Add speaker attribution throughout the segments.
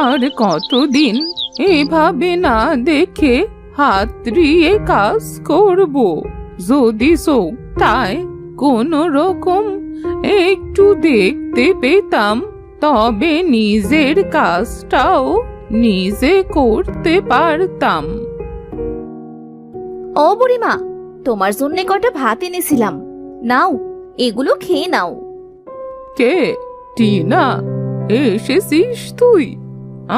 Speaker 1: আর কতদিন এভাবে না দেখে হাতড়িয়ে কাজ করব? যদি চোখটায় কোনো রকম একটু দেখতে পেতাম, তবে নিজের কাজটাও নিজে করতে পারতাম।
Speaker 2: ও বুড়িমা, তোমার জন্য কটা ভাত এনেছিলাম, নাও, এগুলো খেয়ে নাও।
Speaker 1: কে? টিনা, এসেছিস তুই?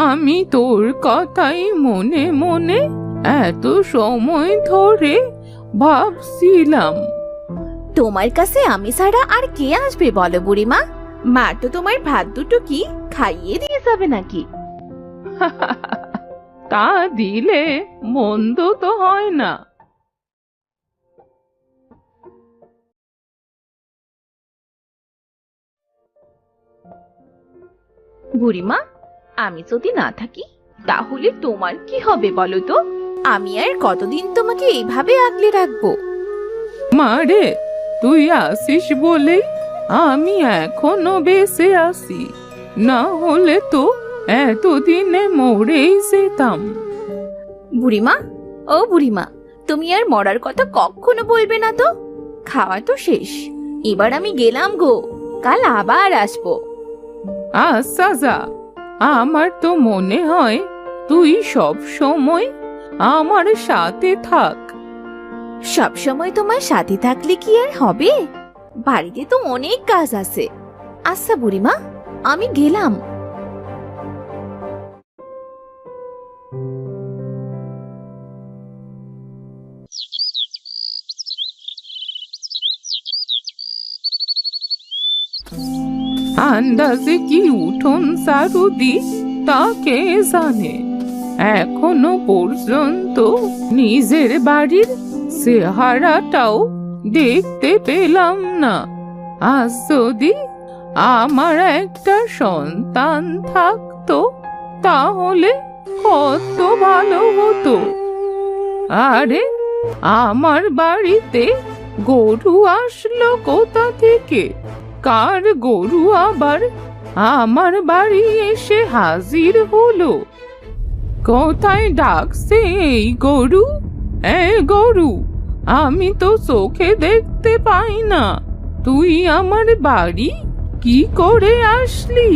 Speaker 1: আমি তোর কথাই মনে মনে এত সময় ধরে ভাবছিলাম।
Speaker 2: তোমার কাছে আমি ছাড়া আর কে আসবে বলো বুড়িমা? মা তো তোমার ভাত দুটো কি খাইয়ে দিয়ে যাবে নাকি?
Speaker 1: তা দিলে মন্দ তো হয় না।
Speaker 2: বুড়িমা, আমি যদি না থাকি তাহলে তোমার কি হবে বলো তো? আমি আর কতদিন তোমাকে এইভাবে আগলে রাখবো?
Speaker 1: মারে, তুই আসিস বলেই আমি এখনো বেঁচে আছি, না হলে তো এতদিনে মরেই যেতাম।
Speaker 2: বুড়িমা, ও বুড়িমা, তুমি আর মরার কথা কখনো বলবে না তো। খাওয়া তো শেষ, এবার আমি গেলাম গো, কাল আবার আসবো।
Speaker 1: আচ্ছা যা। আমার তো মনে হয় তুই সব সময় আমার সাথে থাক।
Speaker 2: সব সময় তোমার সাথে থাকলে কি আর হবে? বাড়িতে তো অনেক কাজ আছে। আচ্ছা বুড়িমা, আমি গেলাম।
Speaker 1: আন্দাজে কি উঠোন ঝাড়ু দি তা কে জানে। এখনো পর্যন্ত নিজের বাড়ির চেহারাটাও দেখতে পেলাম না। আজ যদি আমার একটা সন্তান থাকতো তাহলে কত ভালো হতো। আরে, আমার বাড়িতে গরু আসলো কোথা থেকে? কার গরু আবার আমার বাড়ি এসে হাজির হলো? কোথায় ডাকছে এই গরু? গরু, আমি তো চোখে দেখতে পাই না, তুই আমার বাড়ি কি করে আসলি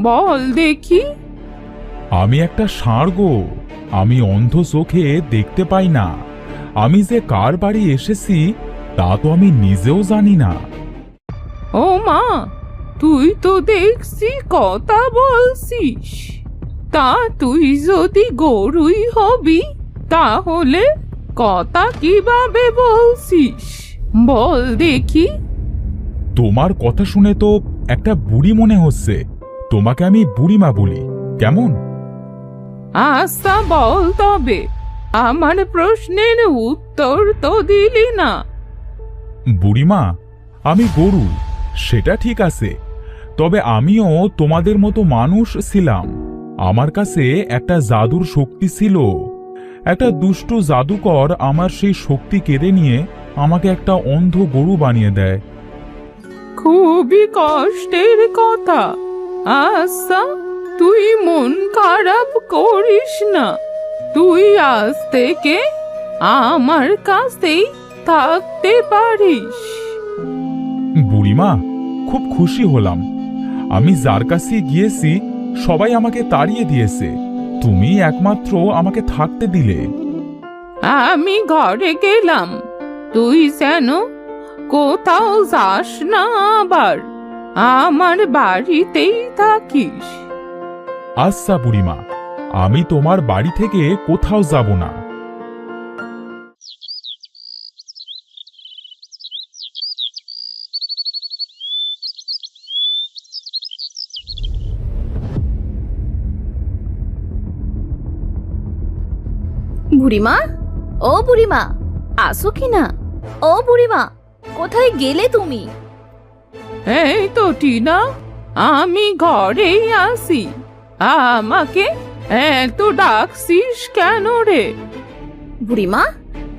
Speaker 1: বল দেখি।
Speaker 3: আমি একটা ষাঁড় গো, আমি অন্ধ চোখে দেখতে পাই না। আমি যে কার বাড়ি এসেছি তা তো আমি নিজেও জানি না।
Speaker 1: ও মা, তুই তো দেখছি কথা বলছিস। তা তুই যদি গরুই হবি তাহলে কথা কিভাবে বলছিস বল দেখি।
Speaker 3: তোমার কথা শুনে তো একটা বুড়ি মনে হচ্ছে, তোমাকে আমি বুড়িমা বলি, কেমন?
Speaker 1: আচ্ছা বল তবে, আমার প্রশ্নের উত্তর তো দিলি না।
Speaker 3: বুড়িমা, আমি গরু, সেটা ঠিক আছে, তবে আমিও তোমাদের মতো মানুষ ছিলাম। আমার কাছে একটা জাদুর শক্তি ছিল। একটা দুষ্ট জাদুকর আমার সেই শক্তি কেড়ে নিয়ে আমাকে একটা অন্ধ গরু বানিয়ে দেয়।
Speaker 1: খুবই কষ্টের কথা। আচ্ছা, তুই মন খারাপ করিস না, তুই আজ থেকে আমার কাছেই থাকতে পারিস।
Speaker 3: বুড়িমা, খুব খুশি হলাম। আমি যার কাছে গিয়েছি সবাই আমাকে তাড়িয়ে দিয়েছে, তুমি একমাত্র আমাকে থাকতে দিলে।
Speaker 1: আমি ঘরে গেলাম, তুই যেন কোথাও যাস না, আবার আমার বাড়িতেই থাকিস।
Speaker 3: আচ্ছা বুড়িমা, আমি তোমার বাড়ি থেকে কোথাও যাব না।
Speaker 2: বুড়িমা, ও বুড়িমা, আসো কিনা? ও বুড়িমা, কোথায় গেলে তুমি?
Speaker 1: এই তো টিনা, আমি ঘরেই আছি। আমাকে এত ডাকছিস কেন রে?
Speaker 2: বুড়িমা,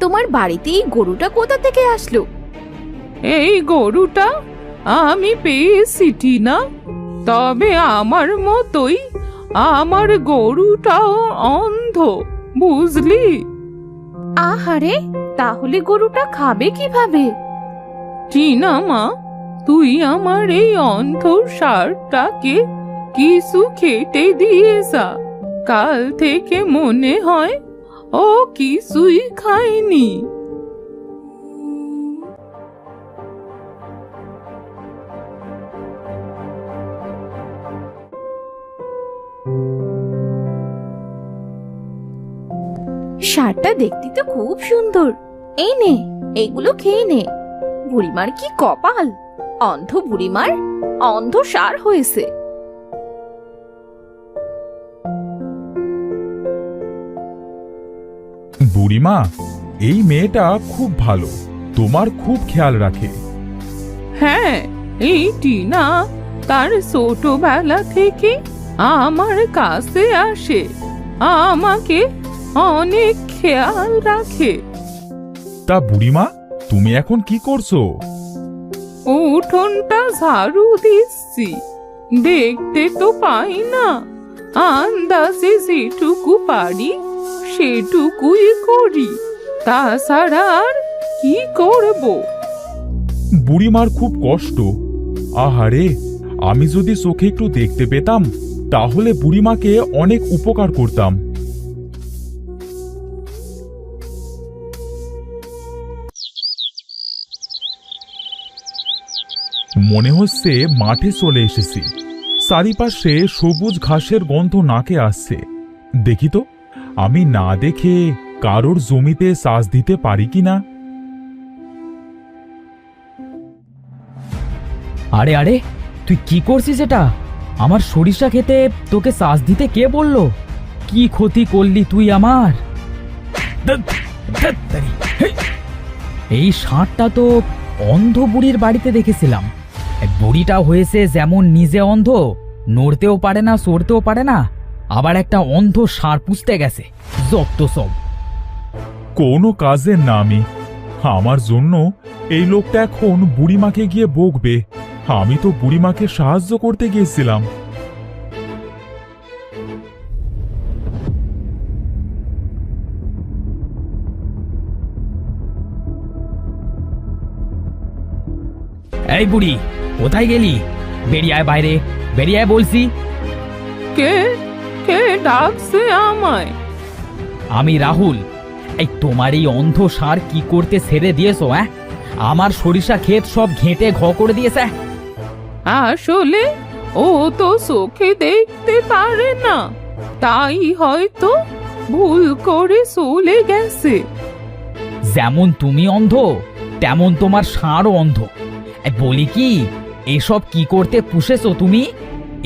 Speaker 2: তোমার বাড়িতে এই গরুটা কোথা থেকে আসলো?
Speaker 1: এই গরুটা আমি পেয়েছি টিনা, তবে আমার মতোই আমার গরুটাও অন্ধ, বুঝলি?
Speaker 2: আহারে, তাহলে গরুটা খাবে কিভাবে?
Speaker 1: টিনা মা, তুই আমার এই অন্ধ ষাঁড়টাকে কিছু খেতে দিয়ে যা। কাল থেকে মনে হয় ও কিছুই খায়নি।
Speaker 2: ষাঁড়টা দেখতে তো খুব সুন্দর। এই নে, এগুলো খেয়ে নে। বুড়িমার কি কপাল, অন্ধ বুড়িমার অন্ধ ষাঁড় হয়েছে।
Speaker 3: বুড়িমা, এই মেয়েটা খুব ভালো, তোমার খুব খেয়াল রাখে।
Speaker 1: হ্যাঁ, এই টিনা তার ছোটবেলা থেকে আমার কাছে আসে, আমাকে অনেক খেয়াল রাখে।
Speaker 3: তা বুড়িমা, তুমি এখন কি করছো?
Speaker 1: উঠোনটা ঝাড়ু দিচ্ছি, দেখতে তো পাই না, আন্দাজে যেটুকু পারি সেটুকুই করি, তাছাড়া আর কি করব?
Speaker 3: বুড়িমার খুব কষ্ট। আহারে, আমি যদি চোখে একটু দেখতে পেতাম তাহলে বুড়িমাকে অনেক উপকার করতাম। মনে হচ্ছে মাঠে চলে এসেছি। চারিপাশে সবুজ ঘাসের গন্ধ নাকে আসছে। দেখি তো, আমি না দেখে কারোর জমিতে চাষ দিতে পারি কিনা।
Speaker 4: আরে আরে, তুই কি করছিস এটা? আমার সরিষা খেতে তোকে চাষ দিতে কে বললো? কি ক্ষতি করলি তুই আমার? এই ষাঁড়টা তো অন্ধ বুড়ির বাড়িতে দেখেছিলাম। বুড়িটা হয়েছে যেমন নিজে অন্ধ, নড়তেও পারে না, সরতেও পারে না, আবার একটা অন্ধ ষাঁড় পুষতে গেছে। যত সব।
Speaker 3: কোনো কাজের না আমি। আমার জন্য এই লোকটা এখন বুড়িমাকে গিয়ে বকবে। আমি তো বুড়িমাকে সাহায্য করতে গিয়েছিলাম।
Speaker 4: এই বুড়ি, কোথায় গেলি? বেরিয়ে আয় বাইরে, বেরিয়ে আয় বলছি।
Speaker 1: কে কে ডাকছে আমায়?
Speaker 4: আমি রাহুল। এই তোমার এই অন্ধ ষাঁড় কি করতে ছেড়ে দিয়েছো? আমার সরিষা ক্ষেত সব ঘেঁটে ঘ করে দিয়েছে।
Speaker 1: আসলে ও তো চোখে দেখতে পারে না, তাই হয়তো ভুল করে চলে গেছে।
Speaker 4: যেমন তুমি অন্ধ, তেমন তোমার ষাঁড়ও অন্ধ। বলি কি, এসব কি করতে পুষেছো তুমি?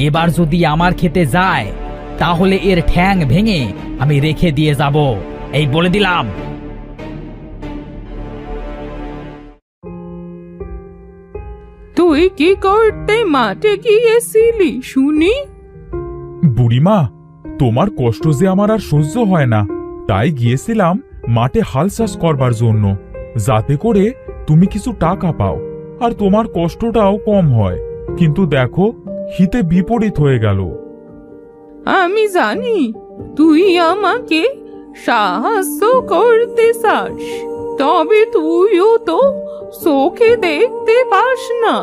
Speaker 4: এবার যদি আমার খেতে যায় তাহলে এর ঠ্যাং ভেঙে আমি রেখে দিয়ে যাব, এই বলে দিলাম।
Speaker 1: তুই কি করতে মাঠে গিয়েছিলি শুনি?
Speaker 3: বুড়িমা, তোমার কষ্ট যে আমার আর সহ্য হয় না, তাই গিয়েছিলাম মাঠে হাল চাষ করবার জন্য, যাতে করে তুমি কিছু টাকা পাও আর তোমার কষ্টটাও কম হয়। কিন্তু দেখো, হিতে বিপরীত হয়ে গেল।
Speaker 1: আমি জানি তুই আমাকে সাহায্য করতে চাস, তবে তুইও তো চোখে দেখতে পাস না,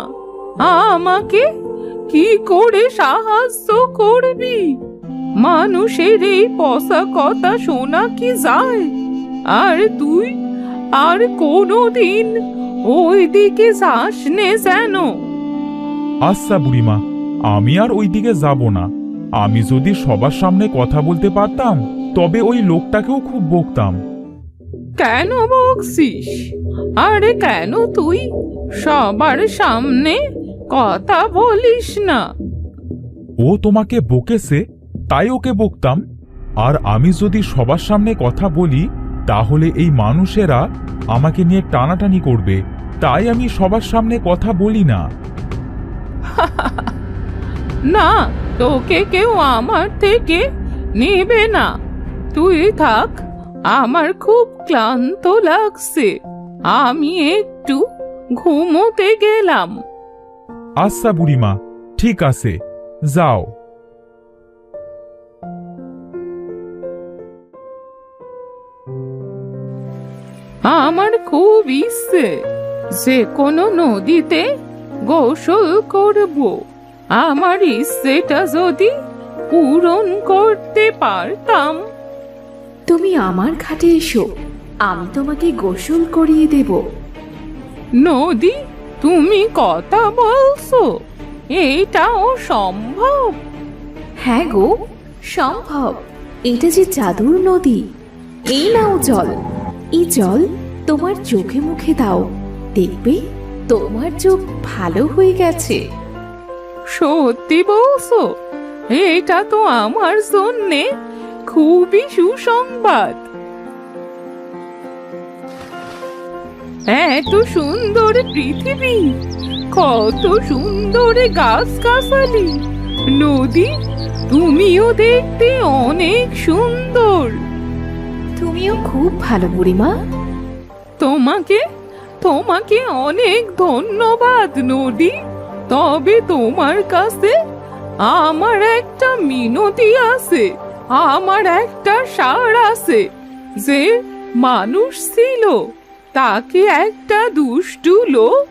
Speaker 1: আমাকে কি করে সাহায্য করবি? মানুষের এই পচা কথা শোনা কি যায়? আর তুই আর কোনোদিন ওই দিকে যাস নে যেন।
Speaker 3: আচ্ছা বুড়িমা, আমি আর ওই দিকে যাব না। আমি যদি সবার সামনে কথা বলতে পারতাম তবে ওই লোকটাকেও খুব বকতাম।
Speaker 1: কেন বকছিস? আরে কেন তুই সবার সামনে কথা বলিস না?
Speaker 3: ও তোমাকে বকেছে তাই ওকে বকতাম। আর আমি যদি সবার সামনে কথা বলি তাহলে এই মানুষেরা আমাকে নিয়ে টানাটানি করবে, তাই আমি সবার সামনে কথা বলি না।
Speaker 1: না, তোকে কেউ আমার থেকে নেবে না, তুই থাক। আমার খুব ক্লান্ত লাগছে, আমি একটু ঘুমোতে গেলাম।
Speaker 3: আচ্ছা বুড়িমা, ঠিক আছে, যাও।
Speaker 1: আমার খুব ইচ্ছে যে কোনো নদীতে গোসল করব। আমার ইচ্ছেটা যদি পূরণ করতে পারতাম।
Speaker 2: তুমি আমার ঘাটে এসো, আমি তোমাকে গোসল করিয়ে দেব।
Speaker 1: নদী, তুমি কথা বলছো? এইটাও সম্ভব?
Speaker 2: হ্যাঁ গো, সম্ভব। এটা যে জাদুর নদী। এই নাও জল, এই জল তোমার চোখে মুখে দাও, দেখবে তোমার চোখ ভালো হয়ে গেছে।
Speaker 1: সত্যি বলছো? এটা তো আমার জন্যে খুবই সুসংবাদ। এত সুন্দর পৃথিবী, কত সুন্দর গাছগাছালি। নদী, তুমিও দেখতে অনেক সুন্দর।
Speaker 2: তুমিও খুব ভালো বুড়িমা।
Speaker 1: তোমাকে তোমাকে অনেক ধন্যবাদ নদী। তবে তোমার কাছে আমার একটা মিনতি আছে। আমার একটা ষাঁড় আছে যে মানুষ ছিল, তাকে একটা দুষ্টু লোক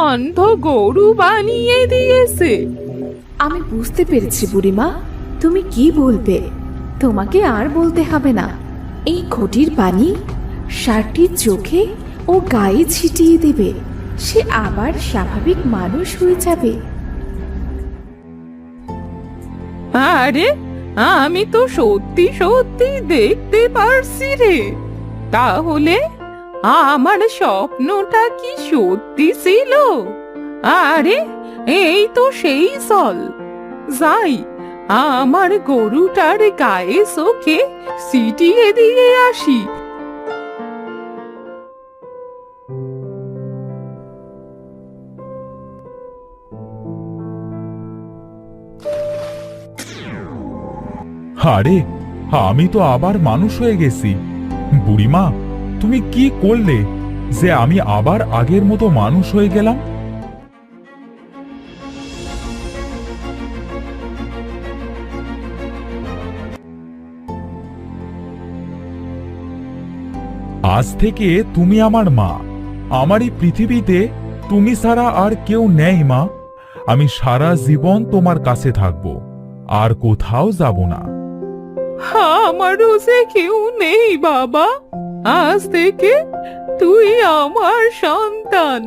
Speaker 1: অন্ধ গরু বানিয়ে দিয়েছে।
Speaker 2: আমি বুঝতে পেরেছি বুড়িমা, তুমি কি বলবে। তোমাকে আর বলতে হবে না। এই ঘটির পানি ষাঁড়টির চোখে ও গায়ে ছিটিয়ে দেবে, সে আবার স্বাভাবিক মানুষ হয়ে যাবে।
Speaker 1: আরে, আমি তো সত্যি সত্যি দেখতে পারছি রে। তাহলে আমার স্বপ্নটা কি সত্যি ছিল? আরে, এই তো সেই জল। যাই, আমার গরুটার গায়ে চোখে ছিটিয়ে দিয়ে আসি।
Speaker 3: আরে, আমি তো আবার মানুষ হয়ে গেছি। বুড়িমা, তুমি কি করলে যে আমি আবার আগের মতো মানুষ হয়ে গেলাম? আজ থেকে তুমি আমার মা। আমার এই পৃথিবীতে তুমি ছাড়া আর কেউ নেই মা। আমি সারা জীবন তোমার কাছে থাকব, আর কোথাও যাব না।
Speaker 1: আমারও যে কেউ নেই বাবা। আজ থেকে তুই আমার সন্তান।